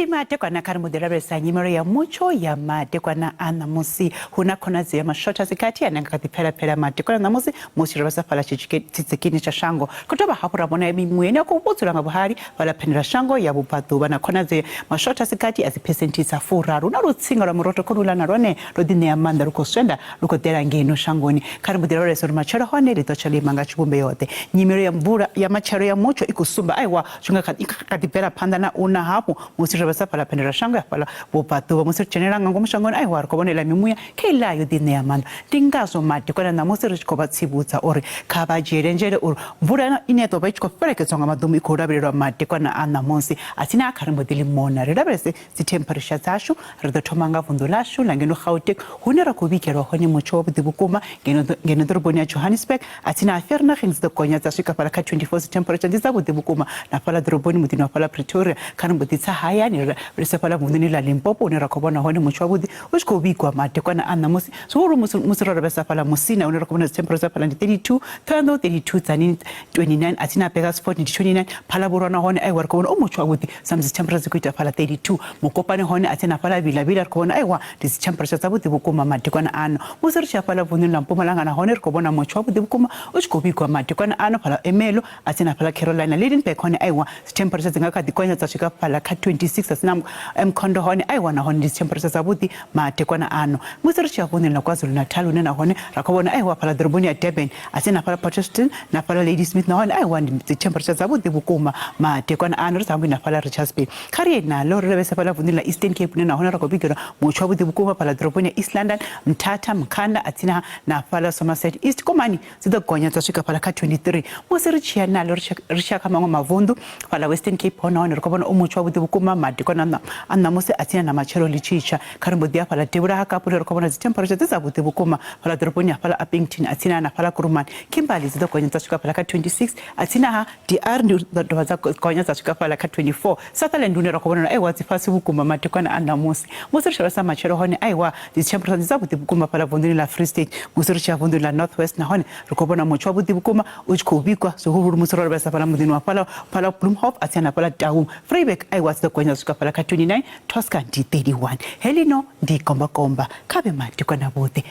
matekwana kari mudirabesa nyimero ya Mutsho ya matekwana anamusi huna kona zia mashota zikati ya nangakati pera matekwana anamusi musirabasa pala chichikini cha shango kutoba hapo rabona ya mimwene kubutsula ngabuhari pala penera shango ya bupatuba na kona zia mashota zikati ya zipesenti za furaru na rutsinga la muroto konula na rone rodine ya manda ruko swenda ruko tera ngeno shangoni kari mudirabesa macharo hone litochali manga chubumbe yote nyimero ya mbura ya macharo ya Mutsho ikusumba aiwa chunga kati pera panda na una hapo musirabasa pala penera shango ya pala bupatuba musirchenera ngangom shangoni aiwa rukobonela mimuya kela yudine ya manda tingazo mate kwa na musirikoba tsibuza ore kabajere njere ur mbura ineto baichko perekezonga madumu ikurabirwa mate kwa na anamonsi atina akarimodili mona rebese zi temperature zashu redotomanga fundulashu langeno khautek hunera kubikero honye Mutsho bukuma ngeno doroboni ya Johannesburg atina aferna khins de konya zasika pala ka 24 temperature ndizabu bukuma na pala doroboni mudino pala Pretoria kanambutitsa haya ni rese pala mundini la Limpopo unera kubona honye Mutsho budi ushko bikwa mate kwa na anamonsi so musirora besa pala musina unera kubona temperature pala 32 thando 32 tani 29 atina pega sport 29 pala borona hone ai war kubona Mutsho budi samzi temperature kuita pala 32 mukopane hone atina pala bila kubona aiwa dis temperature zabudi bukuma mate kwa na ano musircha pala vunini la Mpumalanga na hone kubona Mutsho budi bukuma ushko bikwa mate kwa na ano pala Emelo atina pala Carolina Lydenburg hone aiwa temperature zingaka dikonya zashika pala ka 26 atina Mkhondo hone aiwa na hone dis temperature zabudi mate kwa na ano musircha vunini la KwaZulu Natal na hone rakobona aiwa pala doroboni ya Durban asina pala Potchefstroom na pala Ladysmith na hone aiwa ndi temperature zabudi bukuma mate kwa na ano zambi na pala Richards Bay kari na lori rebesa pala vunini la Eastern Cape na hone rakobigera Mutsho budi bukuma pala doroboni ya East London Mthatha Mkhanda atina na pala Somerset East komani zido gonya zashika pala ka 23 musircha na lori rishaka mango mavundu pala Western Cape hone rakobona Mutsho budi bukuma mate kwa na anamusi atina na machero lichicha karimbo dia pala Tebura haka pula rakobona zi temperature zabudi bukuma pala doroboni ya pala Upington atina na pala Kuruman Kimberley zido gonya zashika pala ka 26 atina ha DR ndo za gonya zashika pala ka 24 Sutherland unera kubona aiwa zifasi bukuma mate kwa na anamusi musircha sa machero hone aiwa zi temperature zabudi bukuma pala vunduni la Free State musircha vunduni la Northwest na hone rakobona Mutsho budi bukuma uchikubikwa suhuru musirora besa pala mudini wa pala Bloemhof atina pala Taung Vryburg aiwa zido gonya zashika pala ka 29 Tosca ndi 31 Helino ndi komba kabe mate kwa na bote